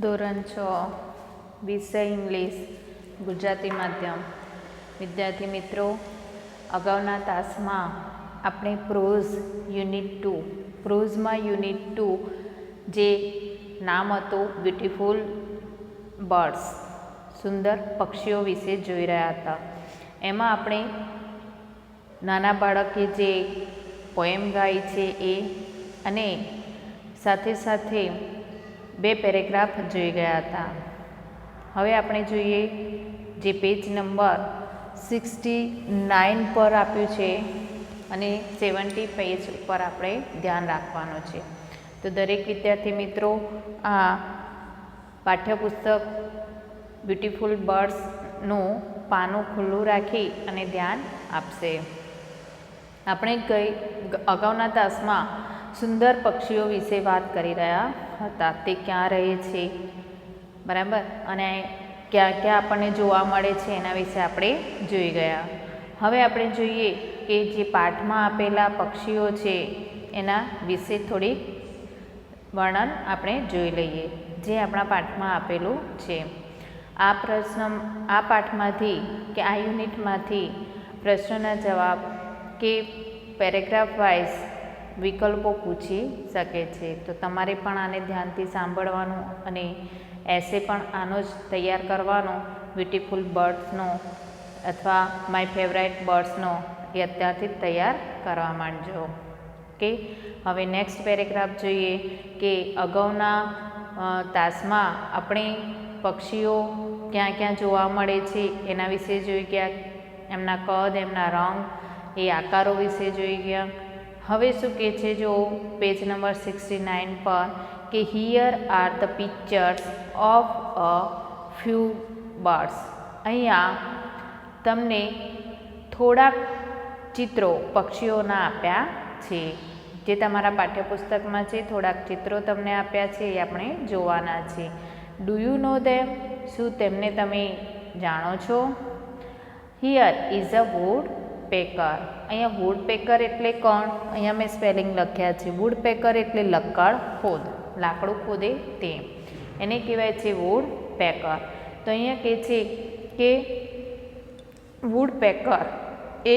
ધોરણ 6 વિષય ઇંગ્લિશ ગુજરાતી માધ્યમ વિદ્યાર્થી મિત્રો, અગાઉના તાસમાં આપણે પ્રોઝ યુનિટ 2 પ્રોઝમાં યુનિટ 2 જે નામ હતું બ્યુટીફુલ બર્ડ્સ સુંદર પક્ષીઓ વિશે જોઈ રહ્યા હતા. એમાં આપણે નાના બાળકે જે પોએમ ગાઈ છે એ અને સાથે સાથે 2 પેરેગ્રાફ જોઈ ગયા હતા. હવે આપણે જોઈએ જે પેજ નંબર 69 પર આપ્યું છે અને 70 પેજ ઉપર આપણે ધ્યાન રાખવાનું છે. તો દરેક વિદ્યાર્થી મિત્રો આ પાઠ્યપુસ્તક બ્યુટીફુલ બર્ડ્સનું પાનું ખુલ્લું રાખી અને ધ્યાન આપશે. આપણે અગાઉના તાસમાં સુંદર પક્ષીઓ વિશે વાત કરી રહ્યા હતા. તે ક્યાં રહે છે, બરાબર, અને ક્યાં ક્યાં આપણને જોવા મળે છે એના વિશે આપણે જોઈ ગયા. હવે આપણે જોઈએ કે જે પાઠમાં આપેલા પક્ષીઓ છે એના વિશે થોડીક વર્ણન આપણે જોઈ લઈએ જે આપણા પાઠમાં આપેલું છે. આ પાઠમાંથી કે આ યુનિટમાંથી પ્રશ્નના જવાબ કે પેરેગ્રાફ વાઇઝ વિકલ્પો પૂછી શકે છે. તો તમારે પણ આને ધ્યાનથી સાંભળવાનું અને એસે પણ આનો જ તૈયાર કરવાનો બ્યુટીફુલ બર્ડ્સનો અથવા માય ફેવરાઇટ બર્ડ્સનો એ અત્યારથી જ તૈયાર કરવા માંડજો. ઓકે, હવે નેક્સ્ટ પેરેગ્રાફ જોઈએ કે અગાઉના તાસમાં આપણે પક્ષીઓ ક્યાં ક્યાં જોવા મળે છે એના વિશે જોઈ ગયા. એમના કદ, એમના રંગ, એ આકારો વિશે જોઈ ગયા. હવે શું કહે છે જો પેજ નંબર 69 પર કે here are the pictures of a few birds. અહીંયા તમને થોડાક ચિત્રો પક્ષીઓના આપ્યા છે જે તમારા પાઠ્યપુસ્તકમાં છે. થોડાક ચિત્રો તમને આપ્યા છે એ આપણે જોવાના છે. Do you know them? શું તેમને તમે જાણો છો? Here is a woodpecker. અહીંયા વુડ પેકર એટલે કોણ? અહીંયા મેં સ્પેલિંગ લખ્યા છે. વુડ પેકર એટલે લક્કડ ખોદ, લાકડું ખોદે તે, એને કહેવાય છે વુડ પેકર. તો અહીંયા કહે છે કે વુડ પેકર એ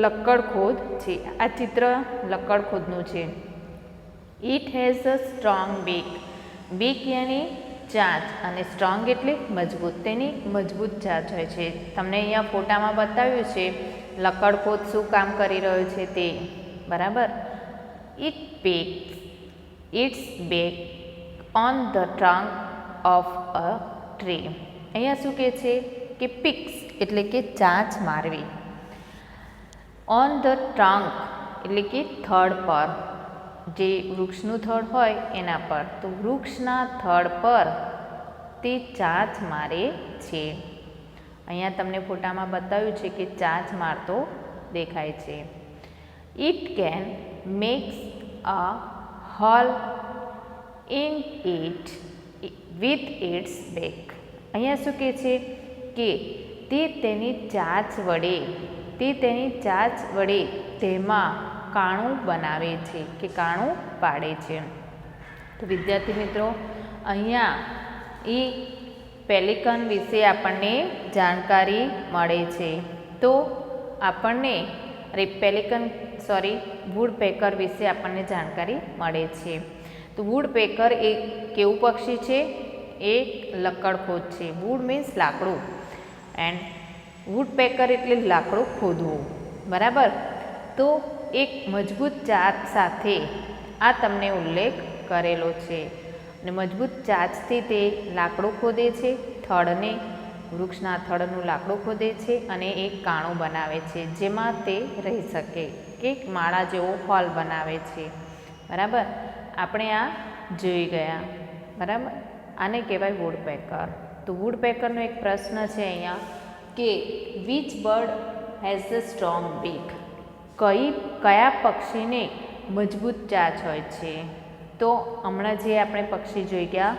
લક્કડ ખોદ છે. આ ચિત્ર લક્કડ ખોદનું છે. ઇટ હેઝ અ સ્ટ્રોંગ બીક. બીક યાની ચાંચ, અને સ્ટ્રોંગ એટલે મજબૂત. તેની મજબૂત ચાંચ હોય છે. તમને અહીંયા ફોટામાં બતાવ્યું છે લક્કડ ખોદ શું કામ કરી રહ્યો છે તે, બરાબર. It pecks its beak on the trunk of a tree. અહીંયા શું કહે છે કે પિક્સ એટલે કે ચાંચ મારવી. ઓન ધ ટ્રંક એટલે કે થડ પર, જે વૃક્ષનું થડ હોય એના પર. તો વૃક્ષના થડ પર તે ચાંચ મારે છે. અહીંયા તમને ફોટામાં બતાવ્યું છે કે ચાંચ મારતો દેખાય છે. It can makes a hole in it with its beak. અહીંયા શું કહે છે કે તે તેની ચાંચ વડે તેમાં કાણું બનાવે છે કે કાણું પાડે છે. તો વિદ્યાર્થી મિત્રો, અહીંયા એ પેલિકન વિશે આપણને જાણકારી મળે છે. તો આપણને વુડ પેકર વિશે આપણને જાણકારી મળે છે. તો વુડ પેકર એ કેવું પક્ષી છે? એક લક્કડખોદ છે. વુડ મીન્સ લાકડું એન્ડ વુડ પેકર એટલે લાકડું ખોદવું, બરાબર. તો એક મજબૂત ચાંચ સાથે આ તમને ઉલ્લેખ કરેલો છે. અને મજબૂત ચાંચથી તે લાકડું ખોદે છે, થડને, વૃક્ષના થડનું લાકડું ખોદે છે અને એક કાણું બનાવે છે જેમાં તે રહી શકે, કે માળા જેવો હોલ બનાવે છે, બરાબર. આપણે આ જોઈ ગયા, બરાબર. આને કહેવાય વુડ પેકર. તો વુડ પેકરનો એક પ્રશ્ન છે અહીંયા કે which bird has a strong બીક. કયા પક્ષીને મજબૂત ચાંચ હોય છે? તો હમણાં જે આપણે પક્ષી જોઈ ગયા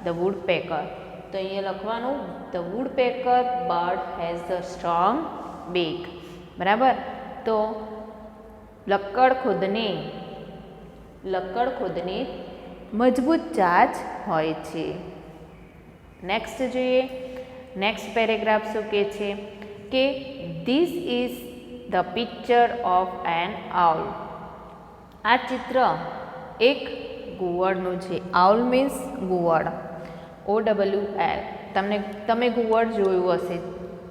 ધ વુડ પેકર. તો અહીંયા લખવાનું the woodpecker bird has a strong beak, બરાબર. તો લક્કડ ખોદની મજબૂત ચાંચ હોય છે. નેક્સ્ટ જોઈએ, નેક્સ્ટ પેરેગ્રાફ શું કહે છે કે this is the picture of an owl. આ ચિત્ર એક ઘુવડનું છે. આઉલ મીન્સ ઘુવડ, OWL. તમે ઘુવડ જોયું હશે,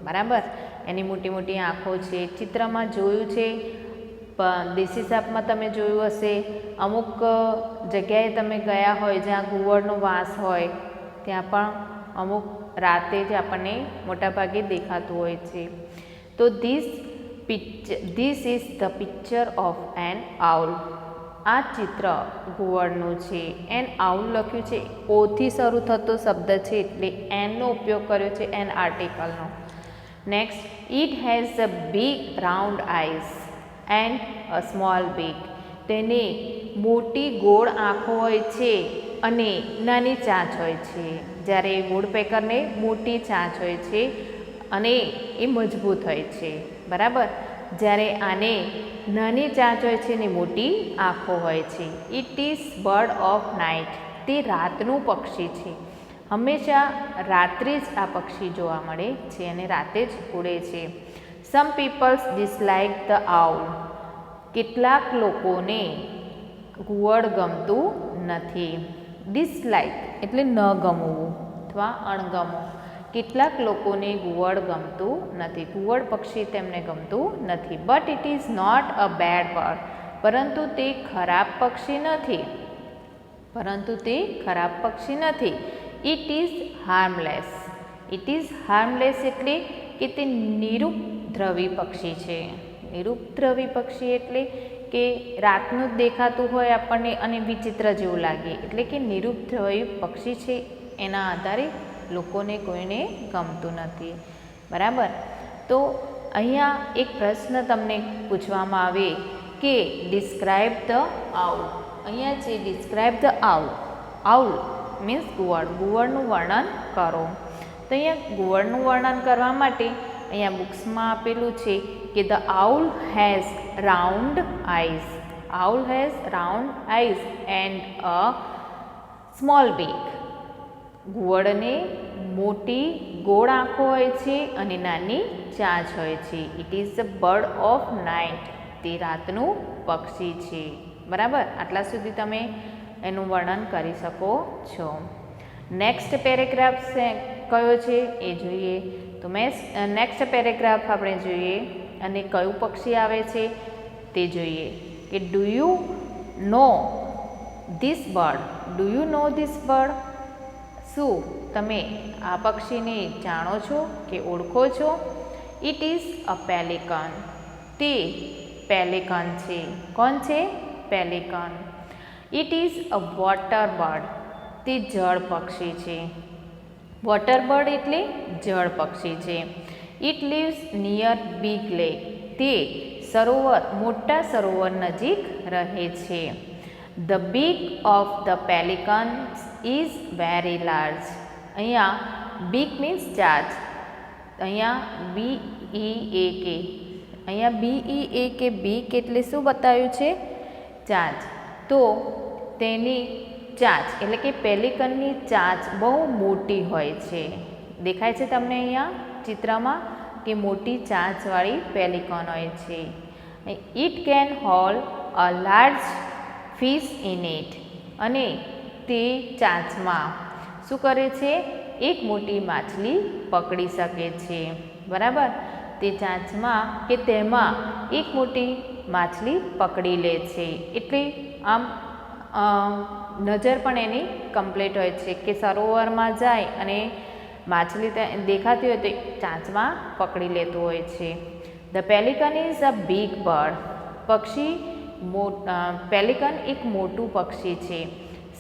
બરાબર? એની મોટી મોટી આંખો છે, ચિત્રમાં જોયું છે, દેશી સાપમાં તમે જોયું હશે. અમુક જગ્યાએ તમે ગયા હોય જ્યાં ઘુવડનો વાસ હોય, ત્યાં પણ અમુક રાતે જ આપણને મોટાભાગે દેખાતું હોય છે. તો this is the picture of an owl. આ ચિત્ર ઘુવડનું છે. એન આઉલ લખ્યું છે, ઓથી શરૂ થતો શબ્દ છે એટલે એનનો ઉપયોગ કર્યો છે, એન આર્ટિકલનો. Next, it has a big round eyes and a small beak. તેને મોટી ગોળ આંખો હોય છે અને નાની ચાંચ હોય છે. જ્યારે વુડપેકરને મોટી ચાંચ હોય છે અને એ મજબૂત હોય છે, બરાબર? જ્યારે આને નાની ચાંચ હોય છે ને મોટી આંખો હોય છે. It is bird of night. તે રાતનું પક્ષી છે. હંમેશા રાત્રે જ આ પક્ષી જોવા મળે છે અને રાતે જ ઉડે છે. સમ પીપલ્સ ડિસલાઇક ધ આઉલ. કેટલાક લોકોને ઘુવડ ગમતું નથી. ડિસલાઇક એટલે ન ગમવું અથવા અણગમવું. કેટલાક લોકોને ઘુવડ ગમતું નથી, ઘુવડ પક્ષી તેમને ગમતું નથી. But it is not a bad bird. પરંતુ તે ખરાબ પક્ષી નથી, પરંતુ તે ખરાબ પક્ષી નથી. It is harmless. It is harmless એટલે કે તે નિરુપદ્રવી પક્ષી છે. નિરુપદ્રવી પક્ષી એટલે કે રાતનું જ દેખાતું હોય આપણને અને વિચિત્ર જેવું લાગે, એટલે કે નિરુપદ્રવી પક્ષી છે. એના આધારે લોકોને કોઈને ગમતું નથી, બરાબર? તો અહીંયા એક પ્રશ્ન તમને પૂછવામાં આવે કે ડિસ્ક્રાઇબ ધ આઉલ. અહીંયા છે describe the owl. Owl means ઘુવડ. ઘુવડનું વર્ણન કરો. તો અહીંયા ઘુવડનું વર્ણન કરવા માટે અહીંયા બુક્સમાં આપેલું છે કે the owl has round eyes. Owl has round eyes and a small બીક. ઘુવડને મોટી ગોળ આંખો હોય છે અને નાની ચાંચ હોય છે. It is a bird of night. તે રાતનું પક્ષી છે, બરાબર? આટલા સુધી તમે એનું વર્ણન કરી શકો છો. નેક્સ્ટ પેરેગ્રાફ કયો છે એ જોઈએ. તો નેક્સ્ટ પેરેગ્રાફ આપણે જોઈએ અને કયું પક્ષી આવે છે તે જોઈએ કે do you no this bird. Do you no this bird. શું તમે આ પક્ષીને જાણો છો કે ઓળખો છો? It is a pelican. તે પેલિકન છે. કોણ છે? Pelican. It is a water bird. તે જળ પક્ષી છે. વોટર બર્ડ એટલે જળ પક્ષી છે. It leaves near big lake. તે સરોવર, મોટા સરોવર નજીક રહે છે. ધ બીક of the pelican is very large. અહીંયા બીક મીન્સ ચાંચ. અહીંયા BEAK. અહીંયા BEAK બીક એટલે શું બતાવ્યું છે? ચાંચ. તો તેની ચાંચ એટલે કે પેલિકનની ચાંચ બહુ મોટી હોય છે. દેખાય છે તમને અહીંયા ચિત્રમાં કે મોટી ચાંચવાળી પેલિકન હોય છે. It can hold a large fish in it. અને તે ચાંચમાં શું કરે છે? એક મોટી માછલી પકડી શકે છે, બરાબર? તે ચાંચમાં કે તેમાં એક મોટી માછલી પકડી લે છે. એટલે આમ નજર પણ એની કમ્પ્લીટ હોય છે કે સરોવરમાં જાય અને માછલી દેખાતી હોય તો ચાંચમાં પકડી લેતું હોય છે. The pelican is a big bird. પક્ષી પેલિકન એક મોટું પક્ષી છે.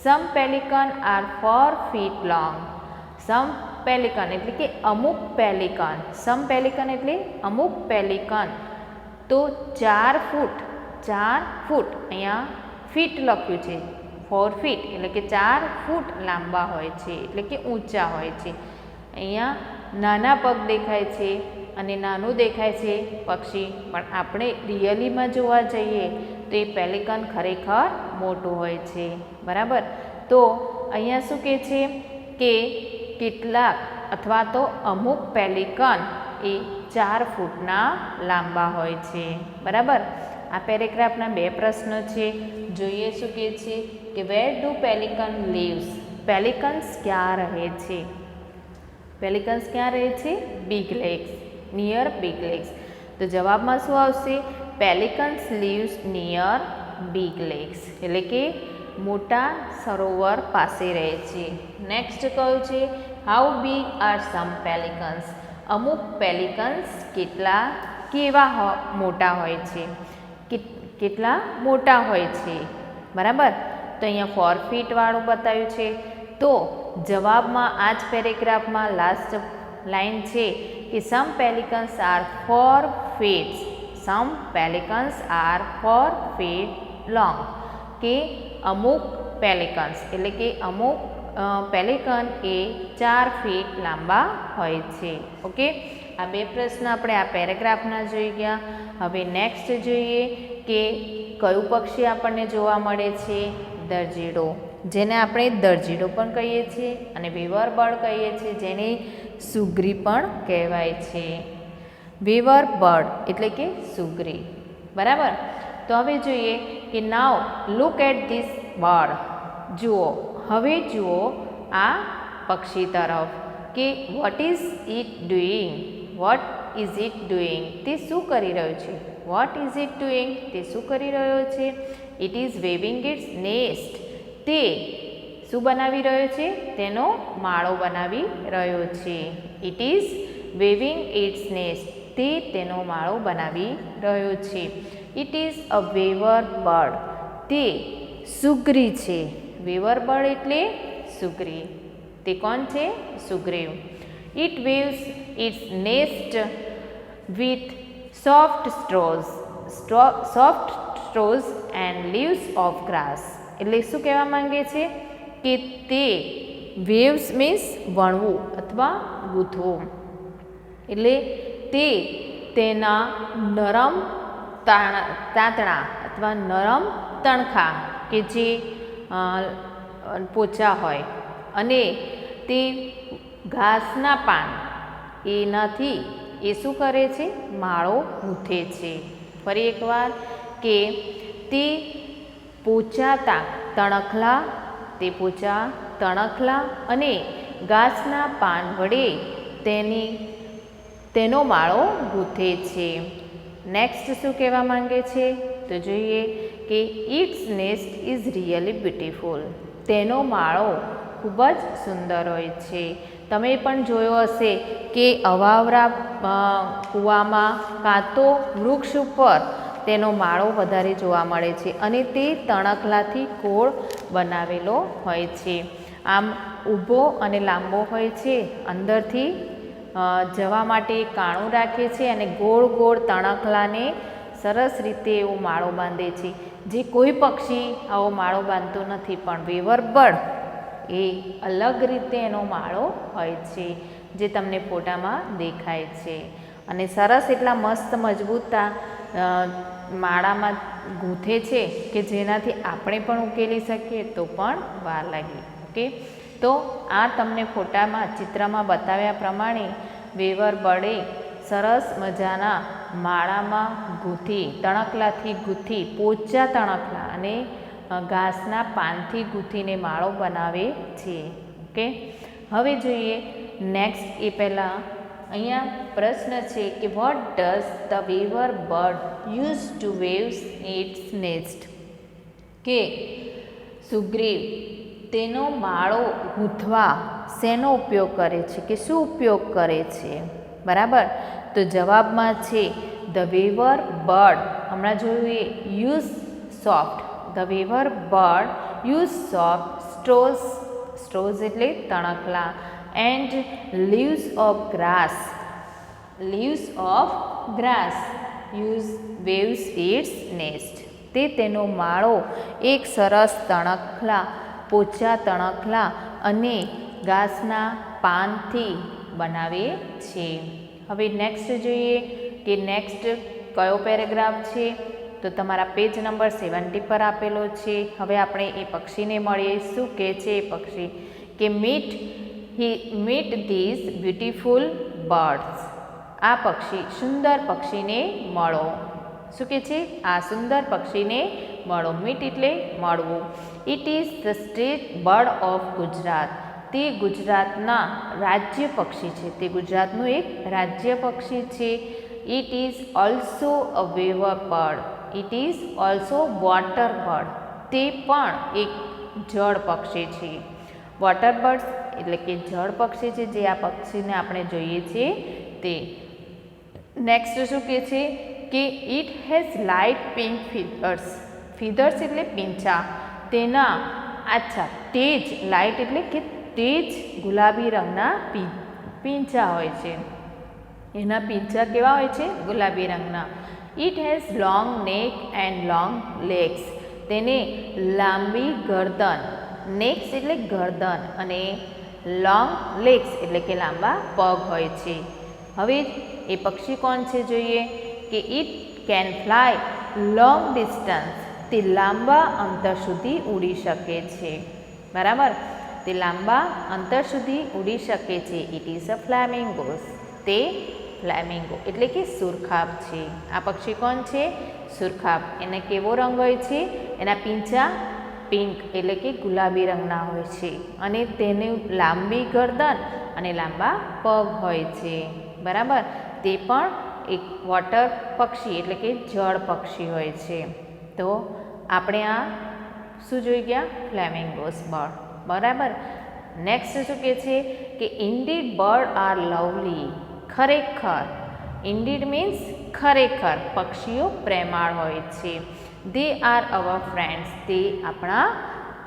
સમ પેલિકન આર 4 feet લોંગ. સમ પેલિકન એટલે કે અમુક પેલિકન. સમ પેલિકન એટલે અમુક પેલિકન તો 4 ફૂટ. 4 ફૂટ અહીંયા ફીટ લખ્યું છે. 4 feet એટલે કે 4 ફૂટ લાંબા હોય છે, એટલે કે ઊંચા હોય છે. અહીંયા નાના પગ દેખાય છે અને નાનું દેખાય છે પક્ષી, પણ આપણે રિયલીમાં જોવા જઈએ તો એ પેલિકન ખરેખર મોટું હોય છે, બરાબર? તો અહીંયા શું કહે છે કે કેટલાક અથવા તો અમુક પેલિકન એ 4 ફૂટના લાંબા હોય છે. બરાબર. આ પેરેગ્રાફના 2 પ્રશ્નો છે. જોઈએ શું કહે છે કે where do pelican lives. Pelicans ક્યાં રહે છે? પેલિકન્સ ક્યાં રહે છે? Big lakes, near big lakes. તો જવાબમાં શું આવશે? Pelicans lives near big lakes, એટલે કે મોટા સરોવર પાસે રહે છે. નેક્સ્ટ કયું છે? How big are some pelicans. અમુક પેલિકન્સ કેવા મોટા હોય છે, કેટલા મોટા હોય છે. બરાબર. તો અહીંયા 4 ફીટ વાળું બતાવ્યું છે. તો જવાબમાં આ જ પેરેગ્રાફમાં લાસ્ટ લાઈન છે કે સમ પેલિકન્સ આર 4 ફીટ, સમ પેલિકન્સ આર 4 ફીટ લોંગ, કે અમુક પેલિકન્સ એટલે કે અમુક પેલિકન એ 4 ફીટ લાંબા હોય છે. ઓકે. આ 2 પ્રશ્ન આપણે આ પેરેગ્રાફના જોઈ ગયા. હવે નેક્સ્ટ જોઈએ કે કયું પક્ષી આપણને જોવા મળે છે? દરજીડો, જેને આપણે દરજીડો પણ કહીએ છીએ અને વેવર બર્ડ કહીએ છીએ, જેને સુગ્રી પણ કહેવાય છે. વેવર બર્ડ એટલે કે સુગ્રી. બરાબર. તો હવે જોઈએ કે નાવ લુક એટ ધીસ બર્ડ. જુઓ, હવે જુઓ આ પક્ષી તરફ કે what is it doing. What is it doing, તે શું કરી રહ્યો છે? વોટ ઇઝ ઇટ ડુઈંગ, તે શું કરી રહ્યો છે? It is weaving its nest. તે શું બનાવી રહ્યો છે? તેનો માળો બનાવી રહ્યો છે. It is weaving its nest. તે તેનો માળો બનાવી રહ્યો છે. It is a weaver bird. તે સુગ્રી છે. વેવર બર્ડ એટલે સુગ્રી. તે કોણ છે? સુગ્રીવ. It weaves its nest with soft straws and leaves of grass. એટલે શું કહેવા માંગે છે કે તે વેવ્સ મીન્સ વણવું અથવા ગૂંથવું, એટલે તે તેના નરમ તાતણા અથવા નરમ તણખા કે જે પોચા હોય અને તે ઘાસના પાન એનાથી એ શું કરે છે? માળો ગૂંથે છે. ફરી એકવાર કે તે પોચા તણખલા અને ઘાસના પાન વડે તેનો માળો ગૂંથે છે. નેક્સ્ટ શું કહેવા માંગે છે? તો જોઈએ કે its nest is really beautiful. તેનો માળો ખૂબ જ સુંદર હોય છે. તમે પણ જોયો હશે કે અવાવરા કૂવામાં કાં તો વૃક્ષ ઉપર તેનો માળો વધારે જોવા મળે છે અને તે તણખલાથી ગોળ બનાવેલો હોય છે. આમ ઊભો અને લાંબો હોય છે. અંદરથી જવા માટે કાણું રાખે છે અને ગોળ ગોળ તણખલાને સરસ રીતે એવો માળો બાંધે છે, જે કોઈ પક્ષી આવો માળો બાંધતો નથી. પણ વેવર બર્ડ એ અલગ રીતે એનો માળો હોય છે, જે તમને ફોટામાં દેખાય છે. અને સરસ એટલા મસ્ત મજબૂતતા માળામાં ગૂંથે છે કે જેનાથી આપણે પણ ઉકેલી શકીએ તો પણ વાર લાગે. ઓકે. તો આ તમને ફોટામાં ચિત્રમાં બતાવ્યા પ્રમાણે વેવર બર્ડે સરસ મજાના માળામાં તણખલાથી ગૂંથી, પોચા તણખલા અને ઘાસના પાનથી ગૂંથીને માળો બનાવે છે. ઓકે. હવે જોઈએ નેક્સ્ટ. એ પહેલાં અહીંયા પ્રશ્ન છે કે what does the weaver bird use to weaves its nest. કે સુગ્રીવ તેનો માળો ગૂંથવા શેનો ઉપયોગ કરે છે, કે શું ઉપયોગ કરે છે? બરાબર. તો જવાબમાં છે ધ વેવર બર્ડ. હમણાં જોયું use soft. The weaver bird use soft straws એટલે તણખલા and leaves of grass weaves its nest. તે તેનો માળો એક સરસ પોચા તણખલા અને ઘાસના પાનથી બનાવે છે. હવે નેક્સ્ટ જોઈએ કે નેક્સ્ટ કયો પેરેગ્રાફ છે? તો તમારા પેજ નંબર 70 પર આપેલો છે. હવે આપણે એ પક્ષીને મળીએ. શું કહે છે એ પક્ષી? કે meet he meet this beautiful birds. આ પક્ષી સુંદર પક્ષીને મળો. શું કહે છે? આ સુંદર પક્ષીને મળો. મીટ એટલે મળવું. It is the state bird of Gujarat. તે ગુજરાતના રાજ્ય પક્ષી છે. તે ગુજરાતનું એક રાજ્ય પક્ષી છે. It is also a weaver bird. It is also water bird. તે પણ એક જળ પક્ષી છે. વોટર બર્ડ્સ એટલે કે જળ પક્ષી છે, જે આ પક્ષીને આપણે જોઈએ છીએ તે. નેક્સ્ટ શું કહે છે કે ઇટ હેઝ લાઇટ પિંક ફીધર્સ. ફીધર્સ એટલે પીંછા. તેના તેજ, લાઇટ એટલે કે તેજ ગુલાબી રંગના પીંછા હોય છે. એના પીંછા કેવા હોય છે? ગુલાબી રંગના. ઇટ હેઝ લોંગ નેક એન્ડ લોંગ લેગ્સ. તેને લાંબી ગરદન, નેક્સ એટલે ગરદન, અને લોંગ લેગ્સ એટલે કે લાંબા પગ હોય છે. હવે એ પક્ષી કોણ છે જોઈએ કે it can fly long distance. તે લાંબા અંતર સુધી ઉડી શકે છે. બરાબર, તે લાંબા અંતર સુધી ઉડી શકે છે. It is a flamingos. તે ફ્લેમિંગો એટલે કે સુરખાબ છે. આ પક્ષી કોણ છે? સુરખાબ. એને કેવો રંગ હોય છે? એના પીંછા પિંક એટલે કે ગુલાબી રંગના હોય છે, અને તેની લાંબી ગરદન અને લાંબા પગ હોય છે. બરાબર, તે પણ એક વોટર પક્ષી એટલે કે જળ પક્ષી હોય છે. તો આપણે આ શું જોઈ ગયા? ફ્લેમિંગોસ બર્ડ. બરાબર. નેક્સ્ટ શું કહે છે કે ઇન્ડીડ બર્ડ આર લવલી. ખરેખર, ઇન્ડીડ મીન્સ ખરેખર, પક્ષીઓ પ્રેમાળ હોય છે. They are our friends. તે આપણા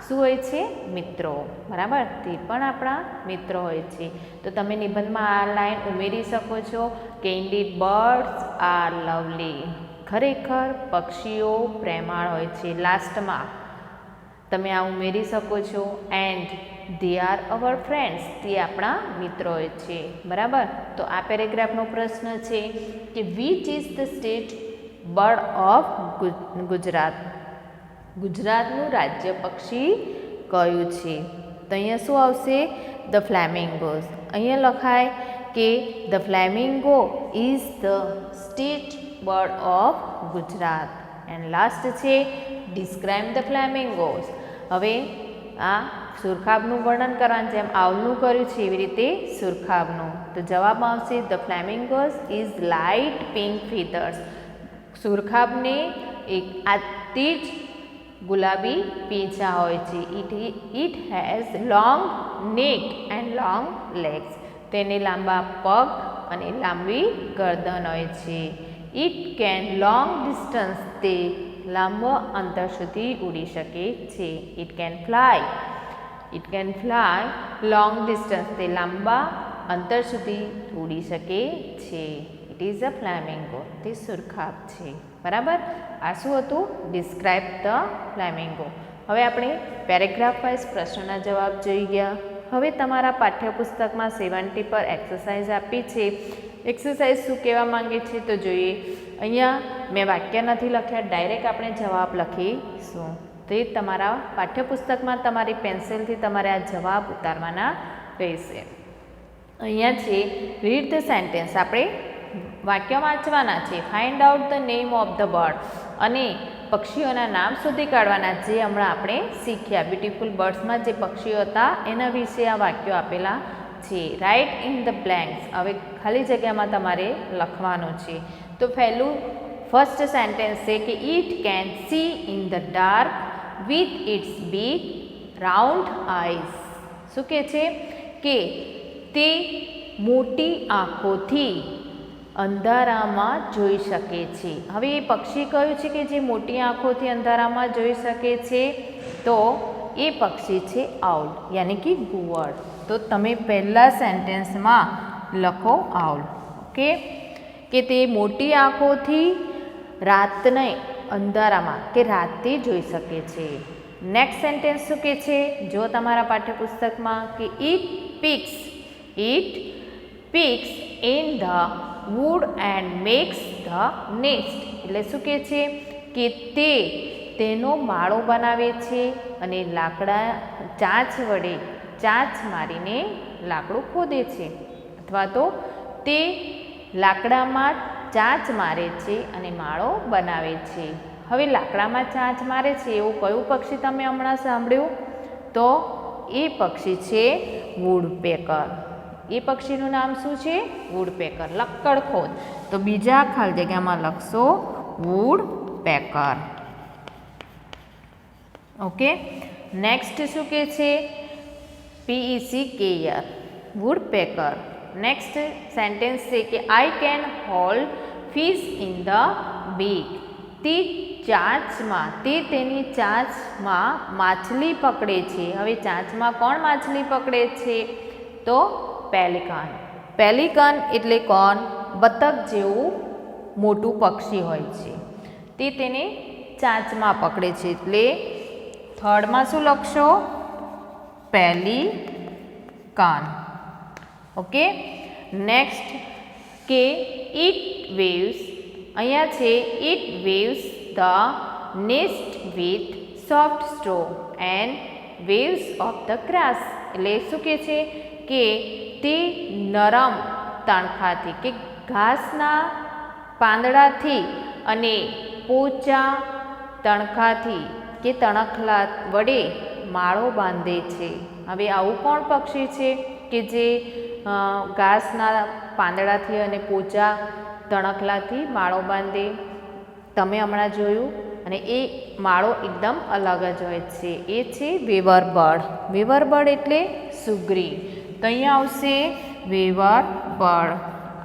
શું હોય છે? મિત્રો. બરાબર, તે પણ આપણા મિત્રો હોય છે. તો તમે નિબંધમાં આ લાઈન ઉમેરી શકો છો કે ઇન્ડીડ બર્ડ્સ આર લવલી. ખરેખર પક્ષીઓ પ્રેમાળ હોય છે. લાસ્ટમાં તમે આ ઉમેરી શકો છો. And they are our friends. તે આપણા મિત્રો હોય છે. બરાબર. તો આ પેરેગ્રાફનો પ્રશ્ન છે કે which is the state bird of Gujarat. ગુજરાતનું રાજ્ય પક્ષી કયું છે? તો અહીંયા શું આવશે? ધ ફ્લેમિંગોસ. અહીંયા લખાય કે the flamingo is the state bird of Gujarat. And last છે ડિસ્ક્રાઇબ ધ ફ્લેમિંગોસ. હવે આ સુરખાબનું વર્ણન કરવાનું, જેમ આવલનું કર્યું છે એવી રીતે સુરખાબનું. તો જવાબ આવશે ધ ફ્લેમિંગોસ ઇઝ લાઇટ પિંક ફીધર્સ. સુરખાબને એક તેજ ગુલાબી પીંછા હોય છે. ઇટ હેઝ લોંગ નેક એન્ડ લોંગ લેગ્સ. તેને લાંબા પગ અને લાંબી ગરદન હોય છે. It can long distance. તે લાંબા અંતર સુધી ઉડી શકે છે. It can fly long distance. તે લાંબા અંતર સુધી ઉડી શકે છે. It is a flamingo. તે સુરખાબ છે. બરાબર. આ શું હતું? Describe the flamingo. હવે આપણે પેરેગ્રાફ વાઇઝ પ્રશ્નના જવાબ જોઈ ગયા. હવે તમારા પાઠ્યપુસ્તકમાં 70 પર એક્સરસાઇઝ આપી છે. એક્સરસાઇઝ શું કહેવા માંગે છે તો જોઈએ. અહીંયા મેં વાક્ય નથી લખ્યા, ડાયરેક્ટ આપણે જવાબ લખીશું. તો એ તમારા પાઠ્યપુસ્તકમાં તમારી પેન્સિલથી તમારે આ જવાબ ઉતારવાના રહેશે. અહીંયા છે રીડ ધ સેન્ટેન્સ. આપણે વાક્ય વાંચવાના છે. Find out the name of the bird. અને પક્ષીઓના નામ શોધી કાઢવાના, જે હમણાં આપણે શીખ્યા. બ્યુટીફુલ બર્ડ્સમાં જે પક્ષીઓ હતા એના વિશે આ વાક્યો આપેલા છે. Write in the blanks. હવે ખાલી જગ્યામાં તમારે લખવાનું છે. તો ફર્સ્ટ સેન્ટેન્સ છે કે it can see in the dark with it's big round eyes. શું કહે છે કે તે મોટી આંખોથી અંધારામાં જોઈ શકે છે. હવે એ પક્ષી કયું છે કે જે મોટી આંખોથી અંધારામાં જોઈ શકે છે? તો એ પક્ષી છે આઉલ, યાની કે ઘુવડ. તો તમે પહેલા સેન્ટેન્સમાં લખો આઉલ. ઓકે, કે તે મોટી આંખોથી રાતને અંધારામાં કે રાતે જોઈ શકે છે. નેક્સ્ટ સેન્ટેન્સ શું કહે છે? જો તમારા પાઠ્યપુસ્તકમાં કે it picks in the wood and makes the nest. એટલે શું કહે છે કે તે તેનો માળો બનાવે છે અને લાકડા ચાંચ મારીને લાકડું ખોદે છે અથવા તો તે લાકડામાં ચાંચ મારે છે અને માળો બનાવે છે. હવે લાકડામાં ચાંચ મારે છે એવું કયું પક્ષી તમે હમણાં સાંભળ્યું? તો એ પક્ષી છે વુડપેકર. એ પક્ષીનું નામ શું છે? વુડપેકર, લક્કડખોદ. તો બીજા ખાલી જગ્યામાં લખશો વુડપેકર. ઓકે, નેક્સ્ટ શું કે છે? PECKER, વુડપેકર. નેક્સ્ટ સેન્ટેન્સ છે કે I can hold fish in the બીક. તે ચાંચમાં, તે તેની ચાંચમાં માછલી પકડે છે. હવે ચાંચમાં કોણ માછલી પકડે છે? તો પેલિકન. પેલિકન એટલે કોણ? બતક જેવું મોટું પક્ષી હોય છે, તે તેને ચાંચમાં પકડે છે. એટલે થર્ડમાં શું લખશો? પેલિકન. ઓકે, નેક્સ્ટ કે ઇટ વેવ્સ. અહીંયા છે it waves the nest with soft straw and waves of the grass. એટલે શું કહે છે કે તે નરમ તણખાથી કે ઘાસના પાંદડાથી અને પોચા તણખાથી કે તણખલા વડે માળો બાંધે છે. હવે આવું કોણ પક્ષી છે કે જે ઘાસના પાંદડાથી અને પોચા તણખલાથી માળો બાંધે? તમે હમણાં જોયું, અને એ માળો એકદમ અલગ જ હોય છે. એ છે વેવર બર્ડ. વેવર બર્ડ એટલે સુગ્રી. તો અહીંયા આવશે વેવર બર્ડ.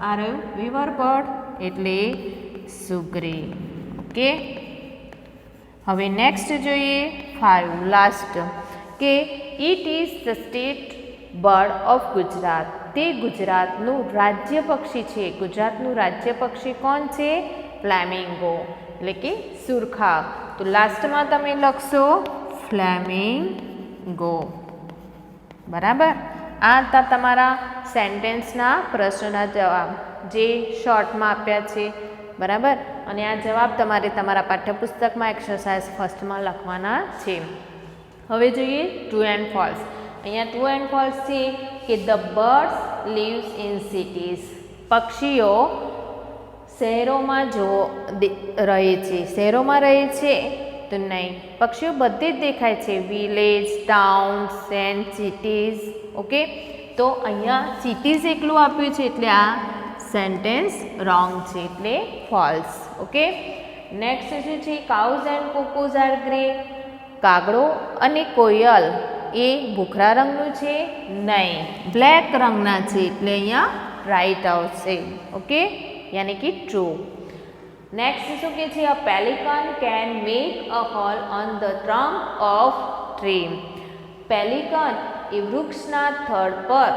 આ રહ્યું વેવર બર્ડ એટલે સુગ્રી. ઓકે, હવે નેક્સ્ટ જોઈએ 5, લાસ્ટ કે it is the state bird of Gujarat. તે ગુજરાતનું રાજ્ય પક્ષી છે. ગુજરાતનું રાજ્ય પક્ષી કોણ છે? ફ્લેમિંગો એટલે કે સુરખાબ. તો લાસ્ટમાં તમે લખશો ફ્લેમિંગો. બરાબર. આ હતા તમારા સેન્ટેન્સના પ્રશ્નના જવાબ જે શોર્ટમાં આપ્યા છે. બરાબર. અને આ જવાબ તમારે તમારા પાઠ્યપુસ્તકમાં એક્સરસાઇઝ ફર્સ્ટમાં લખવાના છે. હવે જોઈએ ટ્રુ એન્ડ ફોલ્સ. અહીંયા ટ્રુ એન્ડ ફોલ્સ છે કે the birds lives in cities. પક્ષીઓ શહેરોમાં રહે છે. શહેરોમાં રહે છે તો નહીં, પક્ષીઓ બધે જ દેખાય છે. Village, towns and cities. Okay, તો અહીંયા સિટીઝ એકલું આપ્યું છે એટલે આ સેન્ટેન્સ રોંગ છે, એટલે ફોલ્સ. ઓકે, નેક્સ્ટ શું છે? Crows and cuckoos are grey. કાગડો અને કોયલ એ ભૂખરા રંગનું છે? નહીં, બ્લેક રંગના છે. એટલે અહીંયા રાઈટ આવશે. ઓકે, યાની કે ટ્રુ. નેક્સ્ટ શું કે છે? A pelican can make a hole on the trunk of tree. Pelican એ વૃક્ષના થડ પર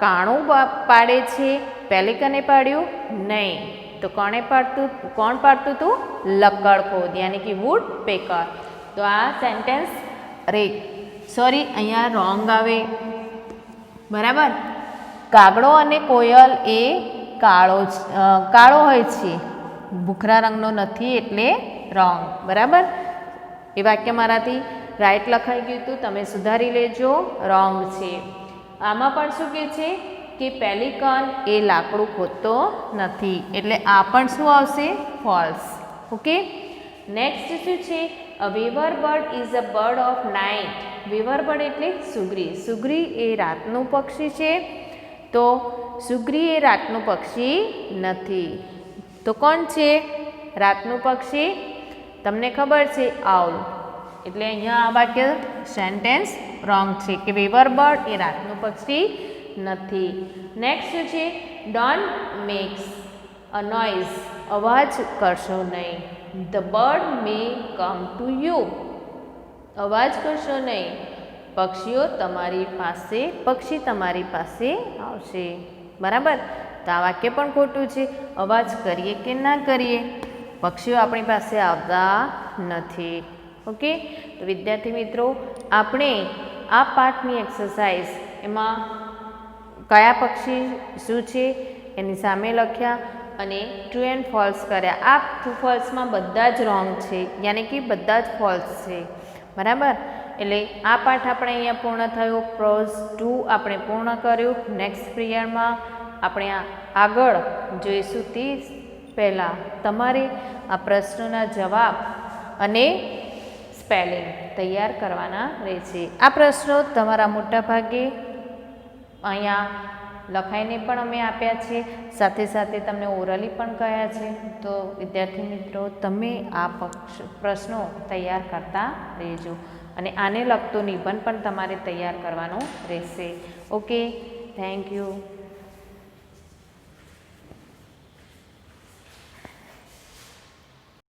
કાણું પાડે છે. પેલિકને પાડ્યું? નહીં. તો કોણ પાડતું હતું? લક્કડખોદ યાની કે વુડપેકર. તો આ સેન્ટેન્સ અહીંયા રોંગ આવે. બરાબર. કાગડો અને કોયલ એ કાળો હોય છે, ભૂખરા રંગનો નથી, એટલે રોંગ. બરાબર. એ વાક્ય મારાથી રાઈટ લખાઈ ગયું હતું, તમે સુધારી લેજો. રોંગ છે. આમાં પણ શું કહે છે કે પેલિકન એ લાકડું ખોદતો નથી, એટલે આ પણ શું આવશે? ફોલ્સ. ઓકે, નેક્સ્ટ શું છે? A weaver bird is a bird of night. Weaver bird એટલે સુગ્રી. સુગ્રી એ રાતનું પક્ષી છે, તો સુગ્રી એ રાતનું પક્ષી નથી. તો કોણ છે રાતનું પક્ષી? તમને ખબર છે, આઉલ. એટલે અહીંયા આ વાક્ય સેન્ટેન્સ રોંગ છે કે વેવર બર્ડ એ રાતનું પક્ષી નથી. નેક્સ્ટ છે ડોન્ટ મેક્સ અ નોઇઝ. અવાજ કરશો નહીં. The bird may come to you. અવાજ કરશો નહીં. પક્ષી તમારી પાસે આવશે. બરાબર. તો આ વાક્ય પણ ખોટું છે. અવાજ કરીએ કે ના કરીએ, પક્ષીઓ આપણી પાસે આવતા નથી. ઓકે, તો વિદ્યાર્થી મિત્રો, આપણે આ પાઠની એક્સરસાઇઝ એમાં કયા પક્ષી શું છે એની સામે લખ્યા અને ટ્રુ એન્ડ ફોલ્સ કર્યા. આ ટ્રુ ફોલ્સમાં બધા જ રોંગ છે, યાની કે બધા જ ફોલ્સ છે. બરાબર. એટલે આ પાઠ આપણે અહીંયા પૂર્ણ થયો. પ્રોઝ 2 આપણે પૂર્ણ કર્યું. નેક્સ્ટ પીરિયડમાં આપણે આગળ જોઈશું. તે પહેલાં તમારે આ પ્રશ્નોના જવાબ અને સ્પેલિંગ તૈયાર કરવાના રહેશે. આ પ્રશ્નો તમારા મોટા ભાગે અહીંયા લખાઈને પણ અમે આપ્યા છે, સાથે સાથે તમને ઓરલી પણ કહ્યા છે. તો વિદ્યાર્થી મિત્રો, તમે આ પ્રશ્નો તૈયાર કરતા રહેજો અને આને લગતો નિબંધ પણ તમારે તૈયાર કરવાનો રહેશે. Okay, thank you.